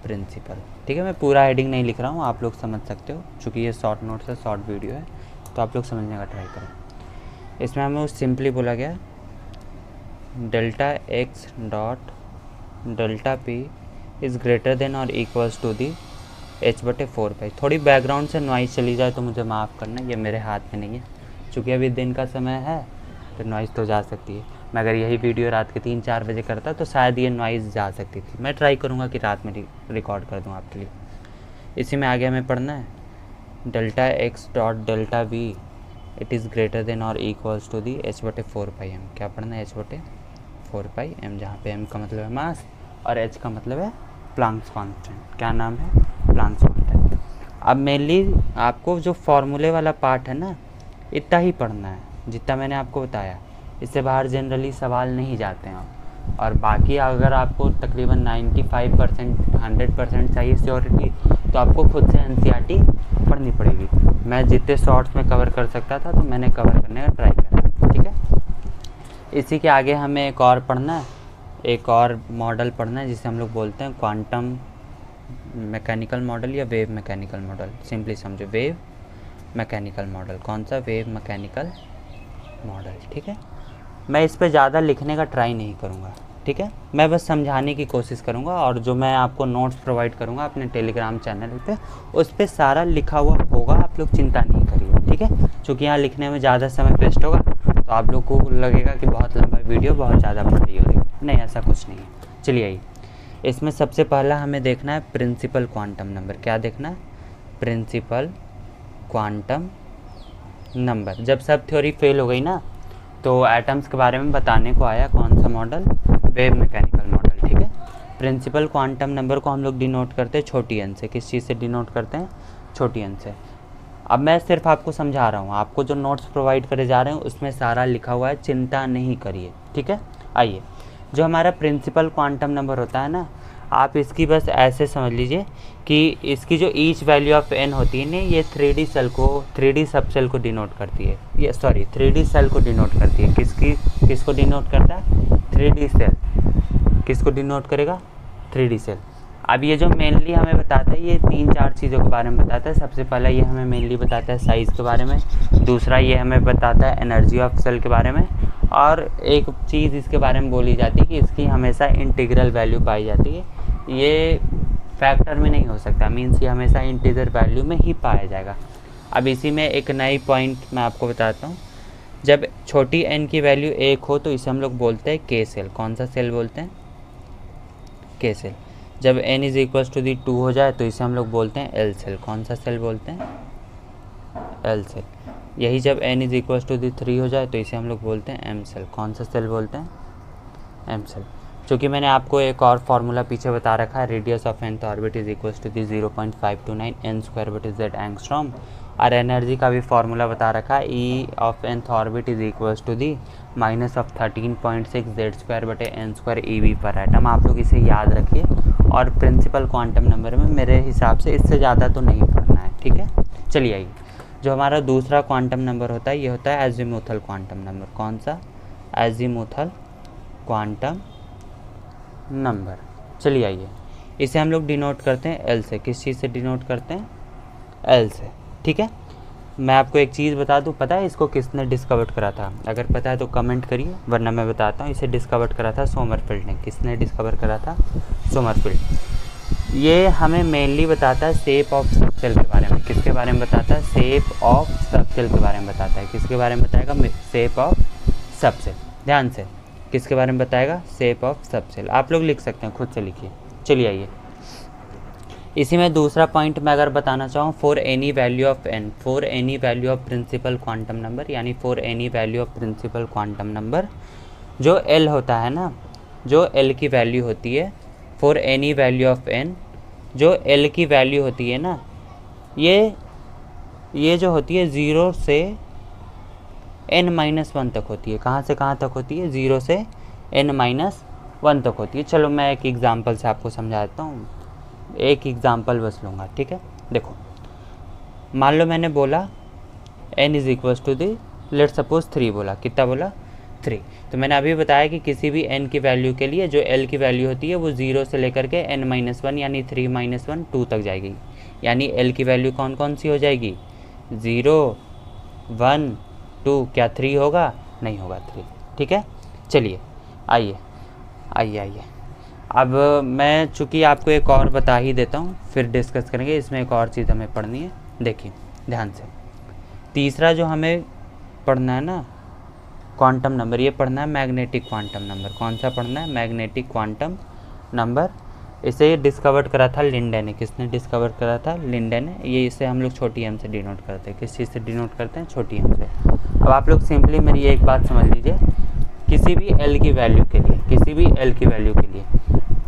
A: प्रिंसिपल, ठीक है। मैं पूरा हेडिंग नहीं लिख रहा हूँ, आप लोग समझ सकते हो, चूँकि ये शॉर्ट नोट्स है, शॉर्ट वीडियो है, तो आप लोग समझने का ट्राई करें। इसमें हमें सिंपली बोला गया delta x dot delta P is greater than और इक्वल्स टू दी h बटे 4 पाई। थोड़ी बैकग्राउंड से नॉइज़ चली जाए तो मुझे माफ़ करना, ये मेरे हाथ में नहीं है, चूँकि अभी दिन का समय है तो नॉइज़ तो जा सकती है। मैं अगर यही वीडियो रात के 3-4 बजे करता तो शायद ये नॉइज़ जा सकती थी। मैं ट्राई करूँगा कि रात में रिकॉर्ड कर दूँ आपके लिए। इसी में आगे हमें पढ़ना है delta x dot delta we it is greater than और इक्वल्स टू दी h बटे 4 पाई m। क्या पढ़ना है, h बटे 4 पाई m, जहाँ पे m का मतलब है मास और h का मतलब है प्लांक्स कांस्टेंट। क्या नाम है, प्लांक्स कांस्टेंट। अब मेनली आपको जो फॉर्मूले वाला पार्ट है ना, इतना ही पढ़ना है जितना मैंने आपको बताया, इससे बाहर जनरली सवाल नहीं जाते हैं। और बाकी अगर आपको तकरीबन 95% 100% चाहिए श्योरिटी, तो आपको खुद से एनसीईआरटी पढ़नी पड़ेगी। मैं जितने शॉर्ट्स में कवर कर सकता था तो मैंने कवर करने का ट्राई करा, ठीक है। इसी के आगे हमें एक और पढ़ना है, एक और मॉडल पढ़ना है जिसे हम लोग बोलते हैं क्वांटम मैकेनिकल मॉडल या वेव मैकेनिकल मॉडल। सिंपली समझो, वेव मैकेनिकल मॉडल। कौन सा, वेव मैकेनिकल मॉडल, ठीक है। मैं इस पे ज़्यादा लिखने का ट्राई नहीं करूँगा, ठीक है। मैं बस समझाने की कोशिश करूँगा, और जो मैं आपको नोट्स प्रोवाइड करूँगा अपने टेलीग्राम चैनल पे, उस पर सारा लिखा हुआ होगा, आप लोग चिंता नहीं करिए, ठीक है। चूँकि यहाँ लिखने में ज़्यादा समय वेस्ट होगा तो आप लोग को लगेगा कि बहुत लंबा वीडियो, बहुत ज़्यादा पढ़ाई हो रही है। नहीं, ऐसा कुछ नहीं है। चलिए आइए, इसमें सबसे पहला हमें देखना है प्रिंसिपल क्वांटम नंबर। क्या देखना है, प्रिंसिपल क्वांटम नंबर। जब सब थ्योरी फेल हो गई ना, तो एटम्स के बारे में बताने को आया कौन सा मॉडल, वेव मैकेनिकल मॉडल, ठीक है। प्रिंसिपल क्वांटम नंबर को हम लोग डिनोट करते हैं छोटी n से। किस चीज़ से डिनोट करते हैं, छोटी n से। अब मैं सिर्फ आपको समझा रहा हूँ, आपको जो नोट्स प्रोवाइड करे जा रहे हैं उसमें सारा लिखा हुआ है, चिंता नहीं करिए, ठीक है। आइए, जो हमारा प्रिंसिपल क्वांटम नंबर होता है ना, आप इसकी बस ऐसे समझ लीजिए कि इसकी जो ईच वैल्यू ऑफ n होती है ना, ये 3D सेल को, 3D सब सेल को डिनोट करती है। ये 3D सेल को डिनोट करती है। किसको डिनोट करता है, 3D सेल। किसको डिनोट करेगा, 3D सेल। अब ये जो मेनली हमें बताता है, ये 3-4 चीज़ों के बारे में बताता है। सबसे पहला ये हमें मेनली बताता है साइज़ के बारे में, दूसरा ये हमें बताता है एनर्जी ऑफ सेल के बारे में, और एक चीज़ इसके बारे में बोली जाती है कि इसकी हमेशा इंटीग्रल वैल्यू पाई जाती है। ये फैक्टर में नहीं हो सकता, मीन्स ये हमेशा इंटीजर वैल्यू में ही पाया जाएगा। अब इसी में एक नई पॉइंट मैं आपको बताता हूँ। जब छोटी n की वैल्यू 1 हो तो इसे हम लोग बोलते हैं के सेल। कौन सा सेल बोलते हैं, के सेल। जब n is equals to the 2 हो जाए तो इसे हम लोग बोलते हैं एल सेल। कौन सा सेल बोलते हैं, एल सेल। यही जब n is equals to the 3 हो जाए तो इसे हम लोग बोलते हैं एम सेल। कौन सा सेल बोलते हैं, एम सेल। क्योंकि मैंने आपको एक और फार्मूला पीछे बता रखा है, radius of nth orbit is equals to the 0.529 n² बटे z एंगस्ट्रॉम, और एनर्जी का भी फार्मूला बता रखा है, E of nth orbit is equals to the -13.6 z² बटे n² eV पर एटम। आप लोग इसे याद रखिए, और प्रिंसिपल क्वांटम नंबर में मेरे हिसाब से इससे ज़्यादा तो नहीं पढ़ना है, ठीक है। चलिए आइए, जो हमारा दूसरा क्वांटम नंबर होता है, ये होता है एजीमुथल क्वांटम नंबर। कौन सा, एजीमुथल क्वांटम नंबर। चलिए आइए, इसे हम लोग डिनोट करते हैं एल से। किस चीज़ से डिनोट करते हैं? एल से। ठीक है, मैं आपको एक चीज़ बता दूं, पता है इसको किसने डिस्कवर करा था? अगर पता है तो कमेंट करिए, वरना मैं बताता हूँ। इसे डिस्कवर करा था सोमरफेल्ड ने। किसने डिस्कवर करा था? सोमरफेल्ड। ये हमें मेनली बताता है शेप ऑफ सबसेल के बारे में। किसके बारे में बताता है? शेप ऑफ सबसेल के बारे में बताता है। किसके बारे में बताएगा? Shape of subshell. ध्यान से, किसके बारे में बताएगा? Shape of subshell. आप लोग लिख सकते हैं, खुद से लिखिए। चलिए आइए, इसी में दूसरा पॉइंट मैं अगर बताना चाहूँ, for any value of n, for any value of principal quantum number, यानी for any value of principal quantum number, जो एल होता है ना, जो एल की वैल्यू होती है, for any value of n, जो एल की वैल्यू होती है ना, ये जो होती है 0 से n-1 तक होती है। कहाँ से कहाँ तक होती है? 0 से n-1 तक होती है। चलो मैं एक एग्जांपल से आपको समझा देता हूँ, एक एग्जांपल बस लूँगा। ठीक है, देखो, मान लो मैंने बोला n is equals to the, let suppose 3 बोला। कितना बोला? 3। तो मैंने अभी बताया कि किसी भी n की वैल्यू के लिए जो l की वैल्यू होती है वो 0 से लेकर के n-1 यानी 3-1 2 तक जाएगी। यानी l की वैल्यू कौन कौन सी हो जाएगी? 0 1 2। क्या 3 होगा? नहीं होगा 3। ठीक है, चलिए आइए आइए आइए, अब मैं चूँकि आपको एक और बता ही देता हूँ, फिर डिस्कस करेंगे। इसमें एक और चीज़ हमें पढ़नी है। देखिए ध्यान से, तीसरा जो हमें पढ़ना है ना क्वांटम नंबर, ये पढ़ना है मैग्नेटिक क्वांटम नंबर। कौन सा पढ़ना है? Magnetic quantum number. इसे डिस्कवर करा था लिंडे ने। किसने डिस्कवर करा था? लिंडे ने। ये इसे हम लोग छोटी एम से डिनोट करते हैं। किस चीज़ से डिनोट करते हैं? छोटी एम से। अब आप लोग सिंपली मेरी एक बात समझ लीजिए, किसी भी एल की वैल्यू के लिए, किसी भी एल की वैल्यू के लिए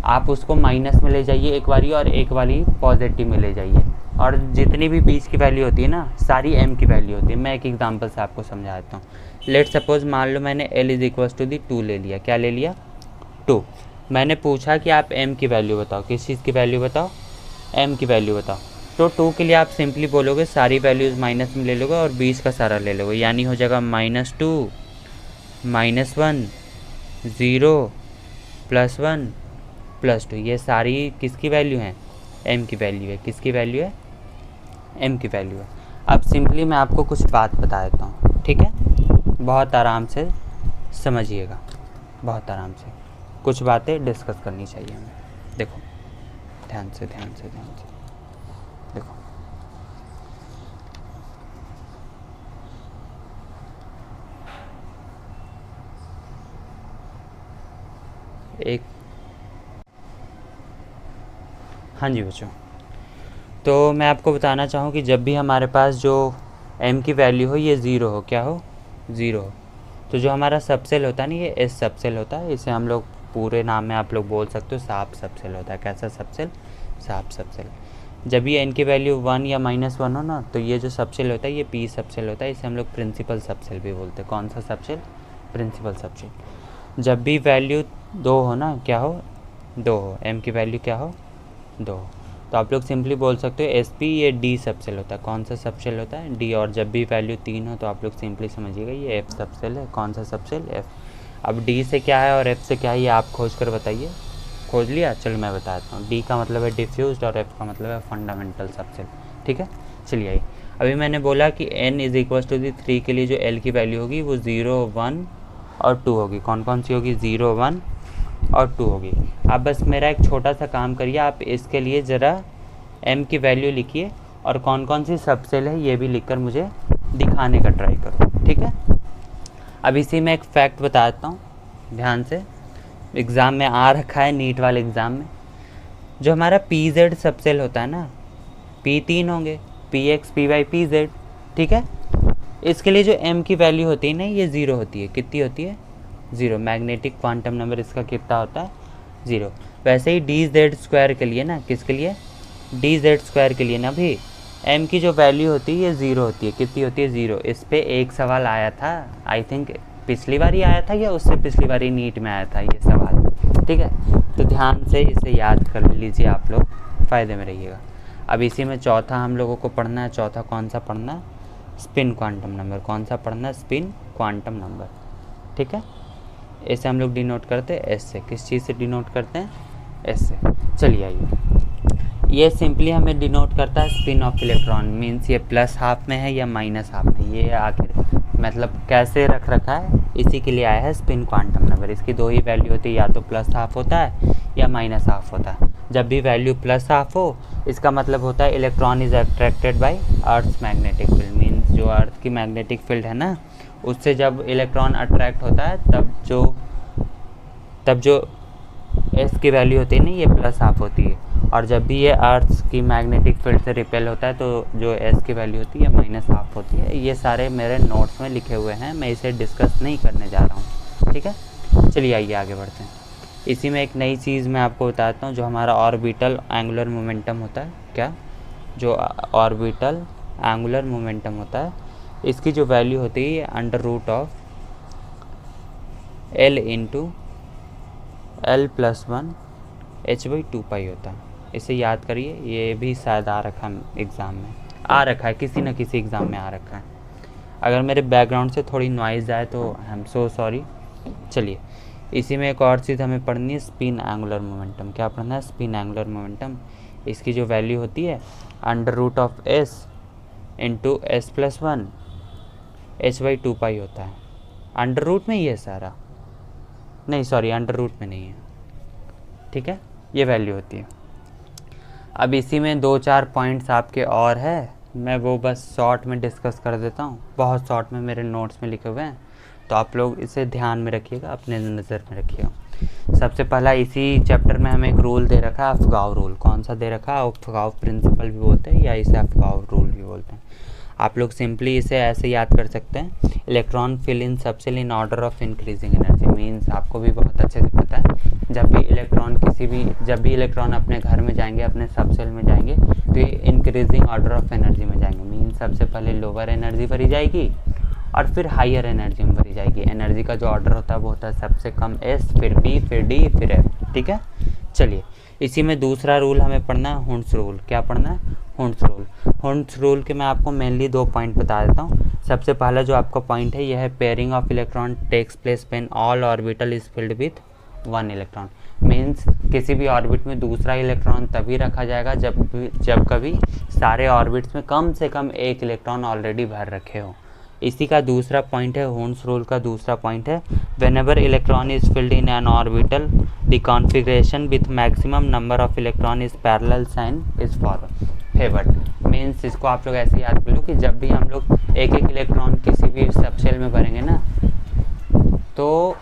A: आप उसको माइनस में ले जाइए एक बारी, और एक वाली पॉजिटिव में ले जाइए, और जितनी भी बीच की वैल्यू होती है ना, सारी एम की वैल्यू होती है। मैं एक एग्जांपल से आपको समझा देता हूँ। लेट सपोज मान लो मैंने L is equals to the 2 ले लिया। क्या ले लिया? 2। मैंने पूछा कि आप एम की वैल्यू बताओ। किस चीज़ की वैल्यू बताओ? एम की वैल्यू बताओ। तो 2 के लिए आप सिंपली बोलोगे सारी वैल्यूज़ माइनस में ले लोगे और बीच का सारा ले लोगे, यानी हो जाएगा -2 -1 0 +1 +2। ये सारी किसकी वैल्यू है? एम की वैल्यू है। किसकी वैल्यू है? एम की वैल्यू है। अब सिंपली मैं आपको कुछ बात बता देता हूँ, ठीक है? बहुत आराम से समझिएगा, बहुत आराम से कुछ बातें डिस्कस करनी चाहिए हमें। देखो ध्यान से ध्यान से ध्यान से देखो, एक, हाँ जी बच्चों, तो मैं आपको बताना चाहूँ कि जब भी हमारे पास जो m की वैल्यू हो ये 0 हो, क्या हो? 0 हो, तो जो हमारा सबसेल होता है ना, ये एस सबसेल होता है। इसे हम लोग पूरे नाम में आप लोग बोल सकते हो साफ सबसेल होता है। कैसा सबसेल? साफ सबसेल। जब ये n की वैल्यू 1 या -1 हो ना, तो ये जो सबसेल होता है ये p सबसेल होता है। इसे हम लोग प्रिंसिपल सबसेल भी बोलते हैं। कौन सा सबसेल? Principal subshell. जब भी वैल्यू 2 हो ना, क्या हो? 2 हो, m की वैल्यू क्या हो? 2 हो, तो आप लोग सिंपली बोल सकते हो एस पी, ये डी सबसेल होता है। कौन सा सबसेल होता है? डी। और जब भी वैल्यू 3 हो तो आप लोग सिंपली समझिएगा ये एफ सबसेल है। कौन सा सबसेल? एफ। अब डी से क्या है और एफ से क्या है ये आप खोज कर बताइए। खोज लिया? चलो मैं बताता हूँ। डी का मतलब है डिफ्यूज्ड और एफ का मतलब है फंडामेंटल सबसेल। ठीक है, चलिए आइए। अभी मैंने बोला कि n is equal to the 3 के लिए जो l की वैल्यू होगी वो 0 1 और 2 होगी। कौन कौन सी होगी? 0 1 और 2 होगी। आप बस मेरा एक छोटा सा काम करिए, आप इसके लिए ज़रा m की वैल्यू लिखिए और कौन कौन सी सबसेल है ये भी लिखकर मुझे दिखाने का ट्राई करो, ठीक है? अब इसी में एक फैक्ट बता देता हूँ, ध्यान से। एग्ज़ाम में आ रखा है, नीट वाले एग्ज़ाम में, जो हमारा pz सबसेल होता है ना, p 3 होंगे, px py pz, ठीक है? इसके लिए जो m की वैल्यू होती है ना, ये 0 होती है। कितनी होती है? 0। मैग्नेटिक क्वांटम नंबर इसका कितना होता है? 0। वैसे ही dz² के लिए ना, किसके लिए? dz² के लिए ना भी m की जो वैल्यू होती है ये 0 होती है। कितनी होती है? 0। इस पे एक सवाल आया था, आई थिंक पिछली बार ही आया था या उससे पिछली बार ही नीट में आया था ये सवाल, ठीक है? तो ध्यान से इसे याद कर लीजिए, आप लोग फ़ायदे में रहिएगा। अब इसी में चौथा हम लोगों को पढ़ना है। चौथा कौन सा पढ़ना है? Spin quantum number. कौन सा पढ़ना है? स्पिन क्वांटम नंबर, ठीक है? इसे हम लोग डिनोट करते हैं एस से। किस चीज़ से डिनोट करते हैं? ऐसे। चलिए आइए, ये सिंपली हमें डिनोट करता है स्पिन ऑफ इलेक्ट्रॉन, मीन्स ये प्लस हाफ में है या माइनस हाफ में, ये आखिर मतलब कैसे रख रखा है, इसी के लिए आया है स्पिन क्वांटम नंबर। इसकी दो ही वैल्यू होती है, या तो प्लस हाफ होता है या माइनस हाफ होता है। जब भी वैल्यू प्लस हाफ हो इसका मतलब होता है electron is attracted by earth's magnetic field, means जो अर्थ की मैग्नेटिक फील्ड है ना, उससे जब इलेक्ट्रॉन अट्रैक्ट होता है तब जो एस की वैल्यू होती है ना, ये प्लस हाफ होती है, और जब भी ये अर्थ की मैग्नेटिक फील्ड से रिपेल होता है तो जो एस की वैल्यू होती है माइनस हाफ होती है। ये सारे मेरे नोट्स में लिखे हुए हैं, मैं इसे डिस्कस नहीं करने जा रहा हूँ, ठीक है। चलिए आइए आगे बढ़ते हैं। इसी में एक नई चीज़ मैं आपको बताता हूँ, जो हमारा ऑर्बिटल एंगुलर मोमेंटम होता है, क्या जो ऑर्बिटल एंगुलर मोमेंटम होता है, इसकी जो वैल्यू होती है under root of L into L+1 h/2π होता है। इसे याद करिए, ये भी शायद आ रखा है एग्ज़ाम में, आ रखा है किसी न किसी एग्ज़ाम में आ रखा है। अगर मेरे बैकग्राउंड से थोड़ी नॉइज़ आए तो आई एम सो सॉरी। चलिए, इसी में एक और चीज़ हमें पढ़नी है, स्पिन एंगुलर मोमेंटम। क्या पढ़ना है? Spin angular momentum. इसकी जो वैल्यू होती है under root of S into S+1 h/2π होता है। अंडर रूट में ही है सारा, नहीं सॉरी अंडर रूट में नहीं है, ठीक है, ये वैल्यू होती है। अब इसी में 2-4 पॉइंट्स आपके और है, मैं वो बस शॉर्ट में डिस्कस कर देता हूँ, बहुत शॉर्ट में मेरे नोट्स में लिखे हुए हैं, तो आप लोग इसे ध्यान में रखिएगा, अपने नज़र में रखिएगा। सबसे पहला, इसी चैप्टर में हमें एक रूल दे रखा है, अफगाव रूल। कौन सा दे रखा है? अफगाव प्रिंसिपल भी बोलते हैं या इसे अफगाव रूल भी बोलते हैं। आप लोग सिंपली इसे ऐसे याद कर सकते हैं, electron fill in subshell in order of increasing energy. Means आपको भी बहुत अच्छे से पता है, जब भी इलेक्ट्रॉन अपने घर में जाएंगे, अपने सबसेल में जाएंगे, तो ये इंक्रीजिंग ऑर्डर ऑफ एनर्जी में जाएंगे। मीन्स सबसे पहले लोअर एनर्जी भरी जाएगी और फिर हायर एनर्जी में भरी जाएगी। एनर्जी का जो ऑर्डर होता है वो होता है सबसे कम S, फिर B, फिर D, फिर F, ठीक है। चलिए, इसी में दूसरा रूल हमें पढ़ना है, हुंड्स रूल। क्या पढ़ना है? Hund's rule. हुंड्स रूल के मैं आपको मेनली 2 पॉइंट बता देता हूँ। सबसे पहला जो आपका पॉइंट है, यह है pairing of electron takes place when all orbital is filled with 1 electron. Means किसी भी ऑर्बिट में दूसरा इलेक्ट्रॉन तभी रखा जाएगा जब कभी सारे ऑर्बिट्स में कम से कम 1 इलेक्ट्रॉन ऑलरेडी भर रखे हो। इसी का दूसरा पॉइंट है, हुंड्स रूल का दूसरा पॉइंट है, whenever electron is filled in an orbital the configuration with maximum number of electron is parallel sign is favoured. Means इसको आप लोग ऐसे याद कर लो कि जब भी हम लोग एक इलेक्ट्रॉन किसी भी सबसेल में भरेंगे ना, तो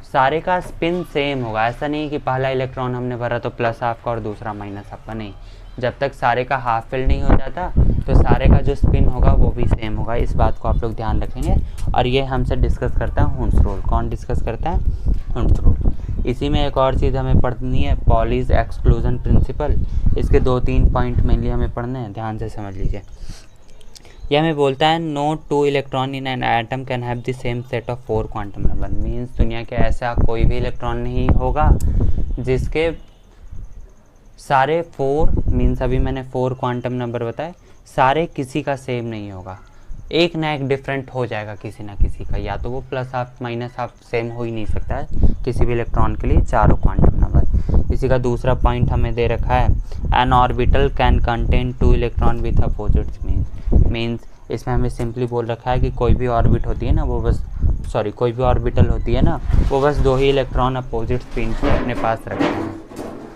A: सारे का स्पिन सेम होगा। ऐसा नहीं कि पहला इलेक्ट्रॉन हमने भरा तो प्लस हाफ का और दूसरा माइनस हाफ का, नहीं। जब तक सारे का हाफ फिल नहीं हो जाता तो सारे का जो स्पिन होगा वो भी सेम होगा। इस बात को आप लोग ध्यान रखेंगे। और ये हमसे डिस्कस करता है हुंड्स रूल। कौन डिस्कस करता है? Hund's rule. इसी में एक और चीज़ हमें पढ़नी है, पॉलीज एक्सक्लूजन प्रिंसिपल। इसके 2-3 पॉइंट मेनली हमें पढ़ने हैं, ध्यान से समझ लीजिए। यह हमें बोलता है no 2 electron in an atom can have the same set of 4 quantum number. Means दुनिया के ऐसा कोई भी इलेक्ट्रॉन नहीं होगा जिसके सारे 4, मीन्स अभी मैंने 4 क्वांटम नंबर बताए, सारे किसी का सेम नहीं होगा। एक ना एक डिफरेंट हो जाएगा किसी ना किसी का, या तो वो plus half minus half same हो ही नहीं सकता है किसी भी इलेक्ट्रॉन के लिए, चारों क्वांटम नंबर। इसी का दूसरा पॉइंट हमें दे रखा है, N orbital can contain 2 electron with opposites. Means इसमें हमें सिंपली बोल रखा है कि कोई भी ऑर्बिट होती है ना, कोई भी ऑर्बिटल होती है ना, वो बस 2 ही इलेक्ट्रॉन अपोजिट स्पिन के अपने पास रखते हैं।